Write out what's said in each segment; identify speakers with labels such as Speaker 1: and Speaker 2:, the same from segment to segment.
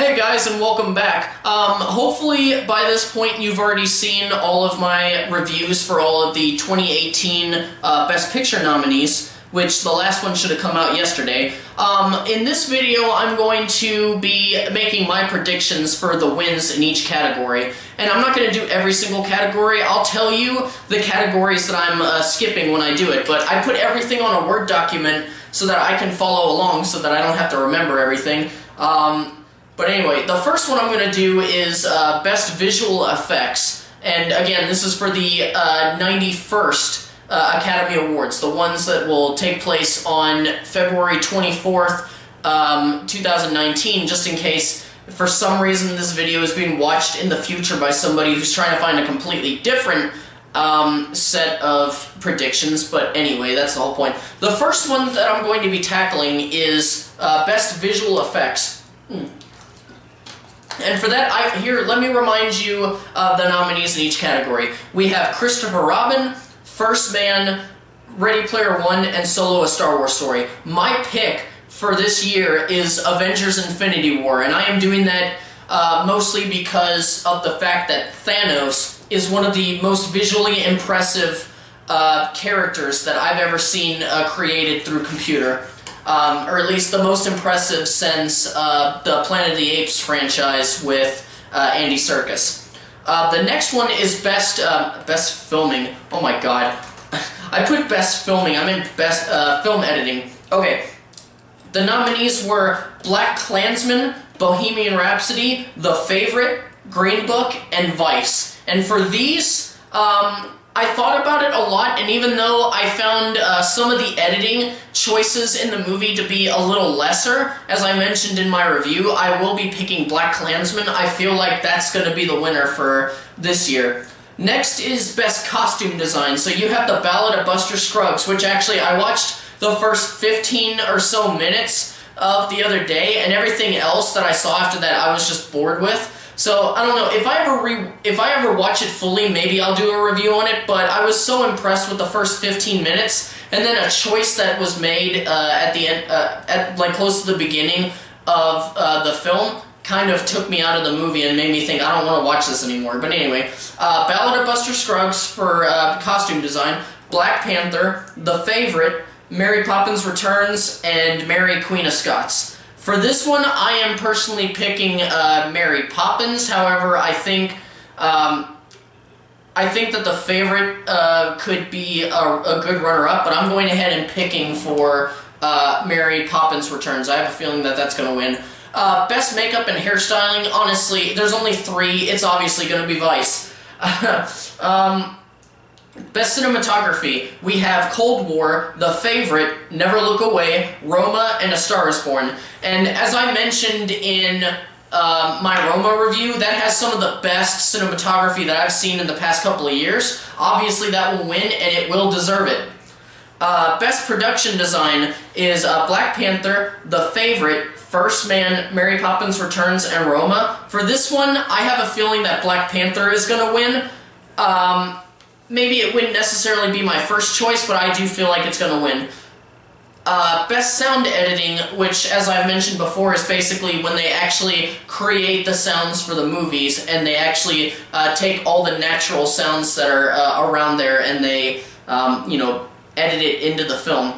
Speaker 1: Hey guys, and welcome back. Hopefully by this point you've already seen all of my reviews for all of the 2018 Best Picture nominees, which the last one should have come out yesterday. In this video I'm going to be making my predictions for the wins in each category. And I'm not going to do every single category. I'll tell you the categories that I'm skipping when I do it, but I put everything on a Word document so that I can follow along so that I don't have to remember everything. But anyway, the first one I'm going to do is Best Visual Effects. And again, this is for the 91st Academy Awards, the ones that will take place on February 24th, 2019, just in case for some reason this video is being watched in the future by somebody who's trying to find a completely different set of predictions. But anyway, that's the whole point. The first one that I'm going to be tackling is Best Visual Effects. And for that, let me remind you of the nominees in each category. We have Christopher Robin, First Man, Ready Player One, and Solo: A Star Wars Story. My pick for this year is Avengers: Infinity War, and I am doing that mostly because of the fact that Thanos is one of the most visually impressive characters that I've ever seen created through computer. Or at least the most impressive since the Planet of the Apes franchise with Andy Serkis. The next one is Best Filming. Oh my god. I put Best Filming, I meant Best Film Editing. Okay. The nominees were Black Klansman, Bohemian Rhapsody, The Favorite, Green Book, and Vice. And for these, I thought about it a lot, and even though I found some of the editing choices in the movie to be a little lesser, as I mentioned in my review, I will be picking Black Klansman. I feel like that's going to be the winner for this year. Next is Best Costume Design. So you have The Ballad of Buster Scruggs, which actually I watched the first 15 or so minutes of the other day, and everything else that I saw after that I was just bored with. So, I don't know, if I ever watch it fully, maybe I'll do a review on it, but I was so impressed with the first 15 minutes, and then a choice that was made at the end, like close to the beginning of the film, kind of took me out of the movie and made me think, I don't want to watch this anymore. But anyway, Ballad of Buster Scruggs for costume design, Black Panther, The Favorite, Mary Poppins Returns, and Mary Queen of Scots. For this one, I am personally picking Mary Poppins. However, I think that The Favorite could be a good runner-up, but I'm going ahead and picking for Mary Poppins Returns. I have a feeling that that's going to win. Best Makeup and Hairstyling, honestly, there's only 3. It's obviously going to be Vice. Best Cinematography, we have Cold War, The Favorite, Never Look Away, Roma, and A Star Is Born. And as I mentioned in my Roma review, that has some of the best cinematography that I've seen in the past couple of years. Obviously that will win, and it will deserve it. Best Production Design is Black Panther, The Favorite, First Man, Mary Poppins Returns, and Roma. For this one, I have a feeling that Black Panther is going to win. Maybe it wouldn't necessarily be my first choice, but I do feel like it's going to win. Best Sound Editing, which, as I've mentioned before, is basically when they actually create the sounds for the movies, and they actually take all the natural sounds that are around there, and they, edit it into the film.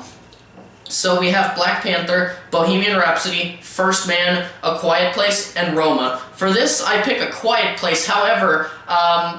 Speaker 1: So we have Black Panther, Bohemian Rhapsody, First Man, A Quiet Place, and Roma. For this, I pick A Quiet Place. However,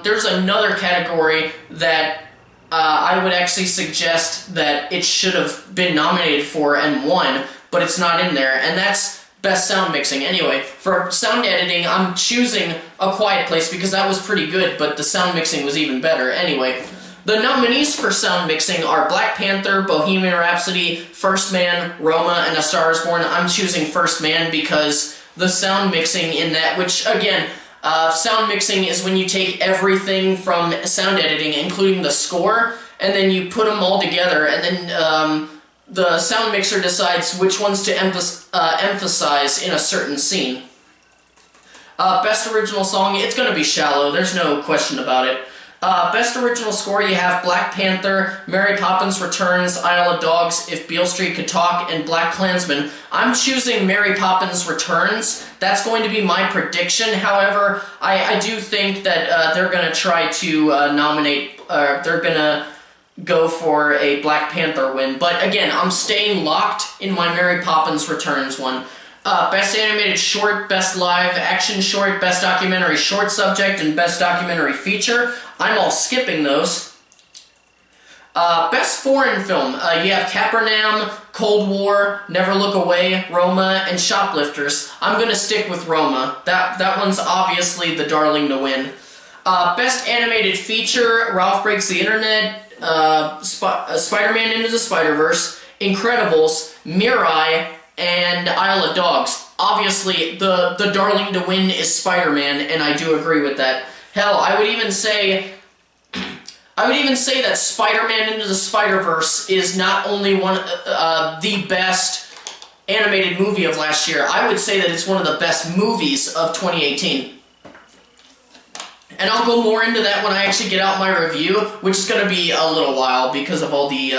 Speaker 1: there's another category that I would actually suggest that it should have been nominated for and won, but it's not in there, and that's Best Sound Mixing. Anyway, for sound editing, I'm choosing A Quiet Place because that was pretty good, but the sound mixing was even better. Anyway, the nominees for sound mixing are Black Panther, Bohemian Rhapsody, First Man, Roma, and A Star Is Born. I'm choosing First Man because the sound mixing in that, which, again, sound mixing is when you take everything from sound editing, including the score, and then you put them all together, and then the sound mixer decides which ones to emphasize in a certain scene. Best Original Song, it's going to be Shallow, there's no question about it. Best original score, you have Black Panther, Mary Poppins Returns, Isle of Dogs, If Beale Street Could Talk, and Black Klansman. I'm choosing Mary Poppins Returns. That's going to be my prediction. However, I do think that they're going to try to they're going to go for a Black Panther win. But again, I'm staying locked in my Mary Poppins Returns one. Best Animated Short, Best Live Action Short, Best Documentary Short Subject, and Best Documentary Feature. I'm all skipping those. Best Foreign Film, you have Capernaum, Cold War, Never Look Away, Roma, and Shoplifters. I'm going to stick with Roma. That one's obviously the darling to win. Best Animated Feature, Ralph Breaks the Internet, Spider-Man Into the Spider-Verse, Incredibles, Mirai, and Isle of Dogs. Obviously, the darling to win is Spider-Man, and I do agree with that. Hell, I would even say that Spider-Man Into the Spider-Verse is not only the best animated movie of last year, I would say that it's one of the best movies of 2018. And I'll go more into that when I actually get out my review, which is going to be a little while because of all the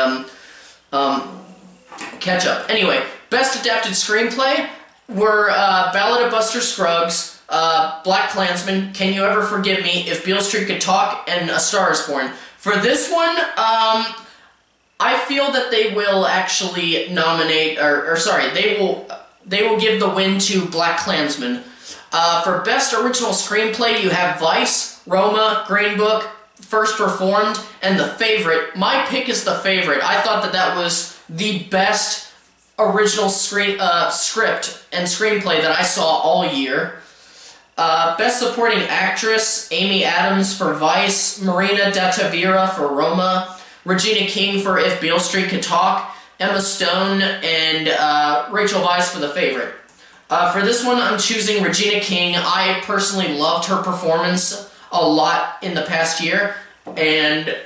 Speaker 1: catch-up. Anyway, Best Adapted Screenplay were Ballad of Buster Scruggs, Black Klansman, Can You Ever Forgive Me, If Beale Street Could Talk, and A Star Is Born. For this one, I feel that they will actually nominate, they will give the win to Black Klansman. For Best Original Screenplay, you have Vice, Roma, Green Book, First Reformed, and The Favorite. My pick is The Favorite. I thought that was the best original script and screenplay that I saw all year. Best Supporting Actress, Amy Adams for Vice, Marina de Tavira for Roma, Regina King for If Beale Street Could Talk, Emma Stone, and Rachel Weisz for The Favorite. For this one, I'm choosing Regina King. I personally loved her performance a lot in the past year, and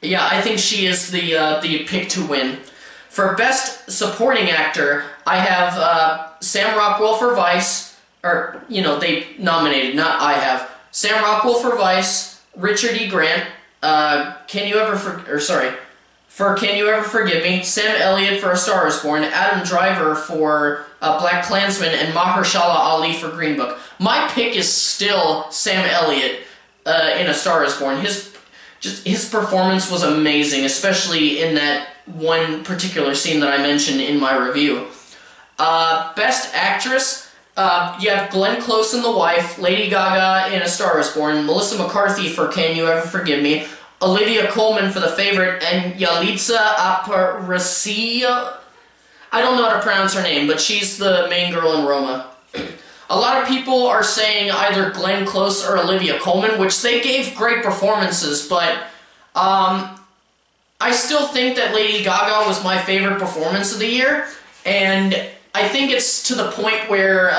Speaker 1: yeah, I think she is the pick to win. For Best Supporting Actor, I have Sam Rockwell for Vice, they nominated, not I have. Sam Rockwell for Vice, Richard E. Grant, Can You Ever Forgive Me, Sam Elliott for A Star Is Born, Adam Driver for Black Klansman, and Mahershala Ali for Green Book. My pick is still Sam Elliott in A Star Is Born. His performance was amazing, especially in that one particular scene that I mentioned in my review. Best Actress, you have Glenn Close in The Wife, Lady Gaga in A Star Is Born, Melissa McCarthy for Can You Ever Forgive Me, Olivia Colman for The Favorite, and Yalitza Aparicio. I don't know how to pronounce her name, but she's the main girl in Roma. A lot of people are saying either Glenn Close or Olivia Colman, which they gave great performances, but I still think that Lady Gaga was my favorite performance of the year, and I think it's to the point where,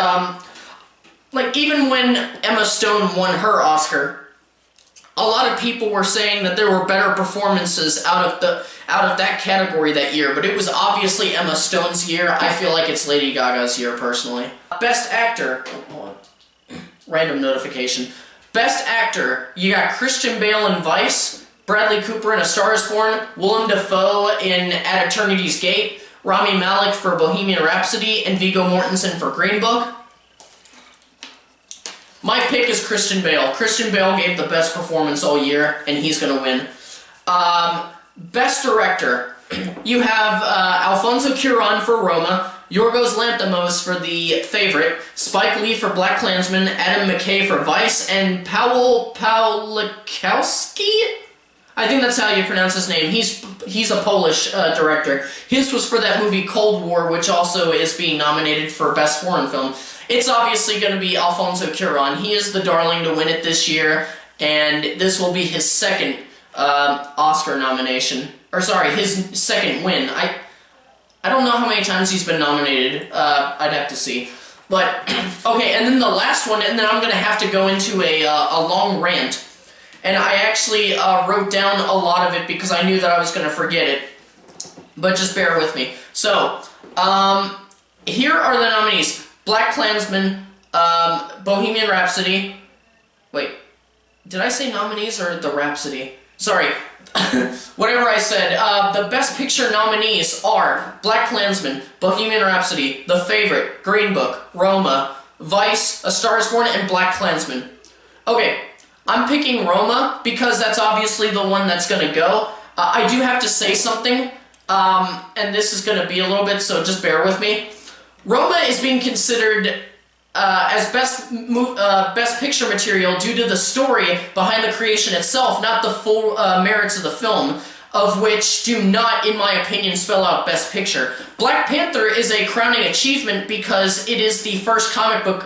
Speaker 1: even when Emma Stone won her Oscar, a lot of people were saying that there were better performances out of that category that year, but it was obviously Emma Stone's year. I feel like it's Lady Gaga's year, personally. Best Actor. Hold on. Random notification. Best Actor. You got Christian Bale in Vice, Bradley Cooper in A Star Is Born, Willem Dafoe in At Eternity's Gate, Rami Malek for Bohemian Rhapsody, and Viggo Mortensen for Green Book. My pick is Christian Bale. Christian Bale gave the best performance all year, and he's going to win. Best Director. You have Alfonso Cuarón for Roma, Yorgos Lanthimos for The Favorite, Spike Lee for Black Klansman, Adam McKay for Vice, and Paweł Pawlikowski? I think that's how you pronounce his name. He's a Polish director. His was for that movie Cold War, which also is being nominated for Best Foreign Film. It's obviously going to be Alfonso Cuarón. He is the darling to win it this year, and this will be his second Oscar nomination. Or sorry, his second win. I don't know how many times he's been nominated. I'd have to see. But, okay, and then the last one, and then I'm going to have to go into a long rant. And I actually wrote down a lot of it because I knew that I was going to forget it. But just bear with me. So, here are the nominees. Black Klansman, Bohemian Rhapsody. Wait. Did I say nominees or the Rhapsody? Sorry. Whatever I said. The Best Picture nominees are Black Klansman, Bohemian Rhapsody, The Favorite, Green Book, Roma, Vice, A Star is Born, and Black Klansman. Okay, I'm picking Roma because that's obviously the one that's going to go. I do have to say something, and this is going to be a little bit, so just bear with me. Roma is being considered as best picture material due to the story behind the creation itself, not the full merits of the film, of which do not, in my opinion, spell out Best Picture. Black Panther is a crowning achievement because it is the first comic book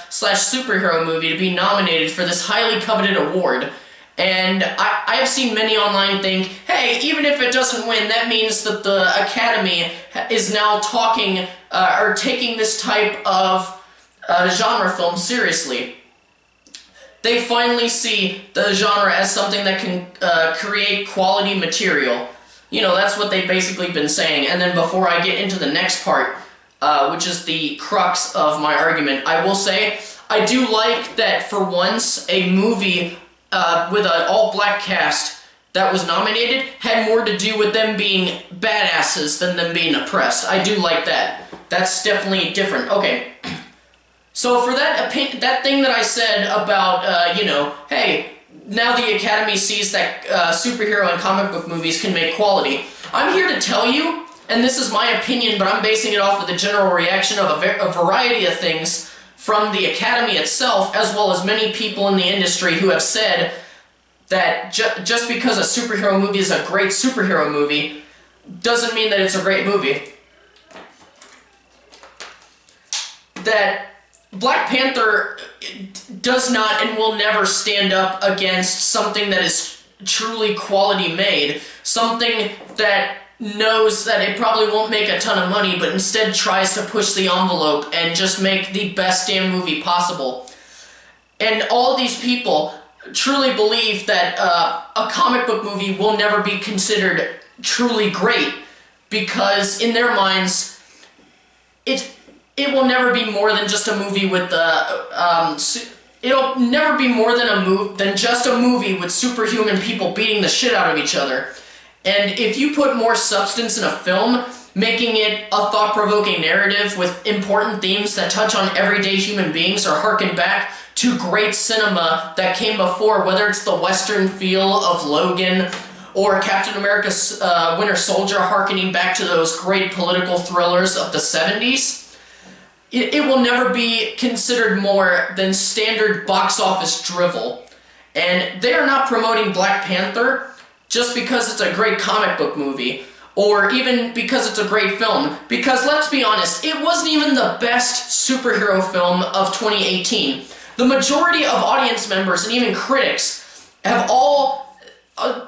Speaker 1: slash superhero movie to be nominated for this highly coveted award. And I have seen many online think, hey, even if it doesn't win, that means that the Academy is now talking or taking this type of genre film seriously. They finally see the genre as something that can create quality material. You know, that's what they've basically been saying. And then before I get into the next part, which is the crux of my argument, I will say I do like that for once a movie with an all-black cast that was nominated had more to do with them being badasses than them being oppressed. I do like that. That's definitely different. Okay. So for that thing that I said about, you know, hey, now the Academy sees that superhero and comic book movies can make quality, I'm here to tell you, and this is my opinion, but I'm basing it off of the general reaction of a variety of things from the Academy itself, as well as many people in the industry who have said that just because a superhero movie is a great superhero movie doesn't mean that it's a great movie. That Black Panther does not and will never stand up against something that is truly quality made, something that knows that it probably won't make a ton of money, but instead tries to push the envelope and just make the best damn movie possible. And all these people truly believe that a comic book movie will never be considered truly great, because in their minds, it will never be more than just a movie with it'll never be more than just a movie with superhuman people beating the shit out of each other. And if you put more substance in a film, making it a thought-provoking narrative with important themes that touch on everyday human beings or harken back to great cinema that came before, whether it's the Western feel of Logan or Captain America's Winter Soldier harkening back to those great political thrillers of the 70s, it will never be considered more than standard box office drivel. And they are not promoting Black Panther just because it's a great comic book movie, or even because it's a great film. Because let's be honest, it wasn't even the best superhero film of 2018. The majority of audience members and even critics have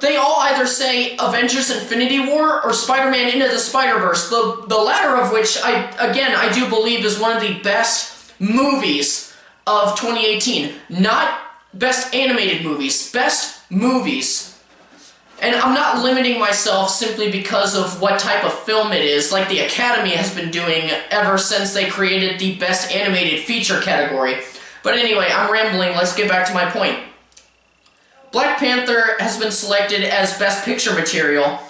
Speaker 1: they all either say Avengers Infinity War or Spider-Man Into the Spider-Verse, the latter of which, I do believe is one of the best movies of 2018. Not best animated movies, best movies. And I'm not limiting myself simply because of what type of film it is, like the Academy has been doing ever since they created the best animated feature category. But anyway, I'm rambling, let's get back to my point. Black Panther has been selected as Best Picture material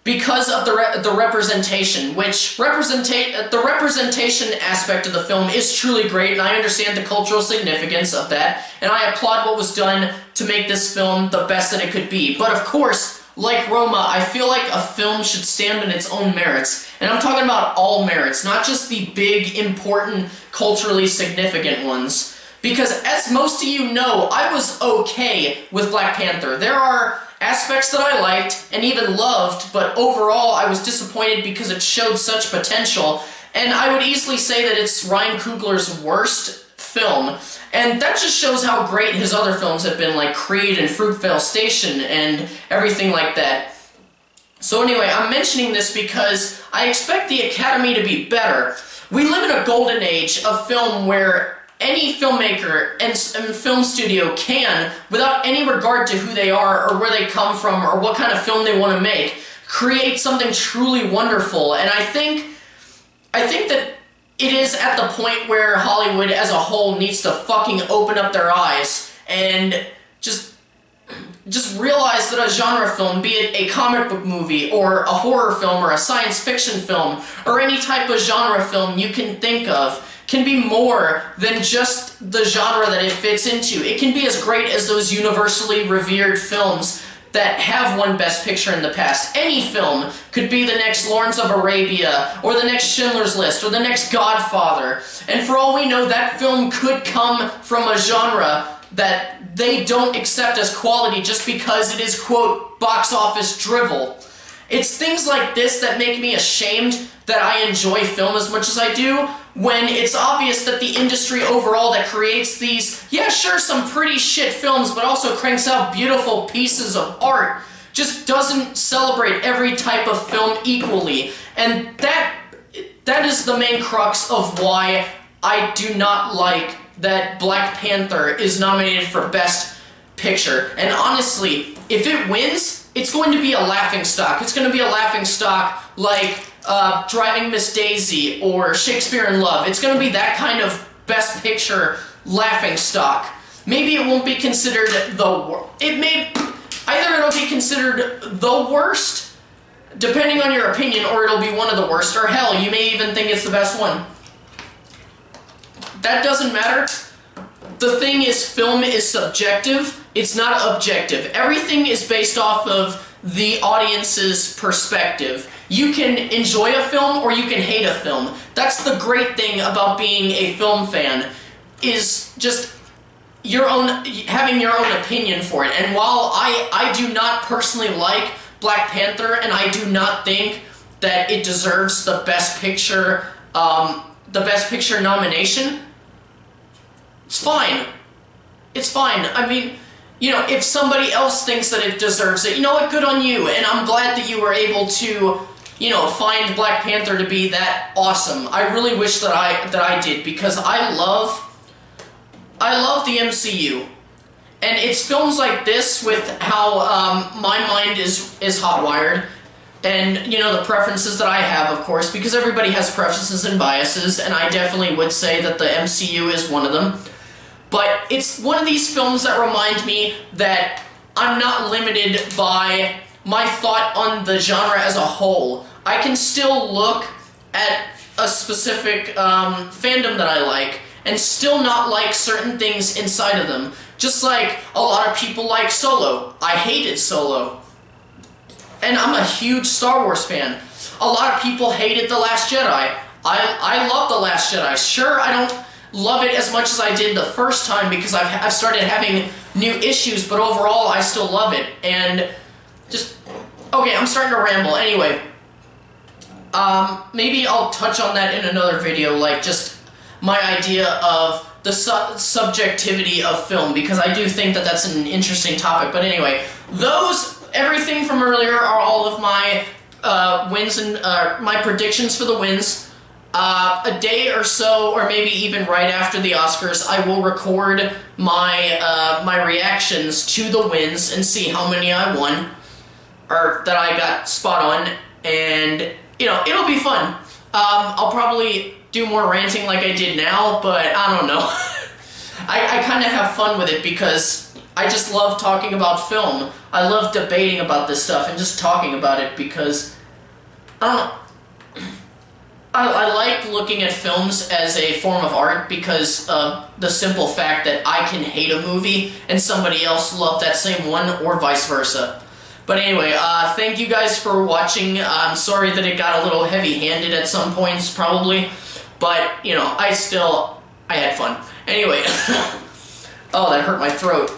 Speaker 1: because of the representation, which the representation aspect of the film is truly great, and I understand the cultural significance of that, and I applaud what was done to make this film the best that it could be. But of course, like Roma, I feel like a film should stand on its own merits, and I'm talking about all merits, not just the big, important, culturally significant ones. Because, as most of you know, I was okay with Black Panther. There are aspects that I liked and even loved, but overall I was disappointed because it showed such potential, and I would easily say that it's Ryan Coogler's worst film, and that just shows how great his other films have been, like Creed and Fruitvale Station and everything like that. So anyway, I'm mentioning this because I expect the Academy to be better. We live in a golden age of film where any filmmaker and film studio can, without any regard to who they are or where they come from or what kind of film they want to make, create something truly wonderful. And I think that it is at the point where Hollywood as a whole needs to fucking open up their eyes and just realize that a genre film, be it a comic book movie, or a horror film, or a science fiction film, or any type of genre film you can think of, can be more than just the genre that it fits into. It can be as great as those universally revered films that have won Best Picture in the past. Any film could be the next Lawrence of Arabia, or the next Schindler's List, or the next Godfather. And for all we know, that film could come from a genre that they don't accept as quality just because it is, quote, box office drivel. It's things like this that make me ashamed that I enjoy film as much as I do, when it's obvious that the industry overall that creates these, yeah, sure, some pretty shit films, but also cranks out beautiful pieces of art, just doesn't celebrate every type of film equally. And that is the main crux of why I do not like that Black Panther is nominated for Best Picture. And honestly, if it wins, it's going to be a laughingstock. It's going to be a laughingstock like Driving Miss Daisy or Shakespeare in Love. It's going to be that kind of Best Picture laughingstock. Maybe it won't be considered either it'll be considered the worst, depending on your opinion, or it'll be one of the worst, or hell, you may even think it's the best one. That doesn't matter. The thing is, film is subjective, it's not objective. Everything is based off of the audience's perspective. You can enjoy a film or you can hate a film. That's the great thing about being a film fan, is just having your own opinion for it. And while I do not personally like Black Panther, and I do not think that it deserves the Best Picture nomination, it's fine. It's fine. I mean, you know, if somebody else thinks that it deserves it, you know what, good on you. And I'm glad that you were able to, you know, find Black Panther to be that awesome. I really wish that I did, because I love the MCU. And it's films like this, with how my mind is hot-wired, and, you know, the preferences that I have, of course, because everybody has preferences and biases, and I definitely would say that the MCU is one of them. But it's one of these films that remind me that I'm not limited by my thought on the genre as a whole. I can still look at a specific fandom that I like and still not like certain things inside of them. Just like a lot of people like Solo. I hated Solo. And I'm a huge Star Wars fan. A lot of people hated The Last Jedi. I love The Last Jedi. Sure, I don't love it as much as I did the first time, because I've started having new issues, but overall I still love it. And just, okay, I'm starting to ramble. Anyway, maybe I'll touch on that in another video, like just my idea of the subjectivity of film, because I do think that that's an interesting topic. But anyway, everything from earlier are all of my wins and my predictions for the wins. A day or so, or maybe even right after the Oscars, I will record my reactions to the wins and see how many I won, or that I got spot on, and, you know, it'll be fun. I'll probably do more ranting like I did now, but I don't know. I kind of have fun with it, because I just love talking about film. I love debating about this stuff and just talking about it, because, I don't know. I like looking at films as a form of art, because of the simple fact that I can hate a movie and somebody else love that same one, or vice versa. But anyway, thank you guys for watching. I'm sorry that it got a little heavy-handed at some points, probably. But, you know, I had fun. Anyway, oh, that hurt my throat.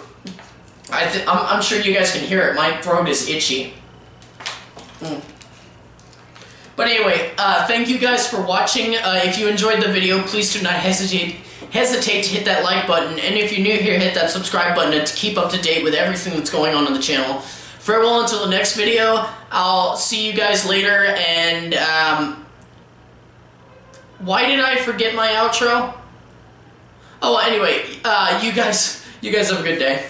Speaker 1: I'm sure you guys can hear it. My throat is itchy. But anyway, thank you guys for watching. If you enjoyed the video, please do not hesitate to hit that like button. And if you're new here, hit that subscribe button to keep up to date with everything that's going on the channel. Farewell until the next video. I'll see you guys later. And why did I forget my outro? Oh, anyway, you guys have a good day.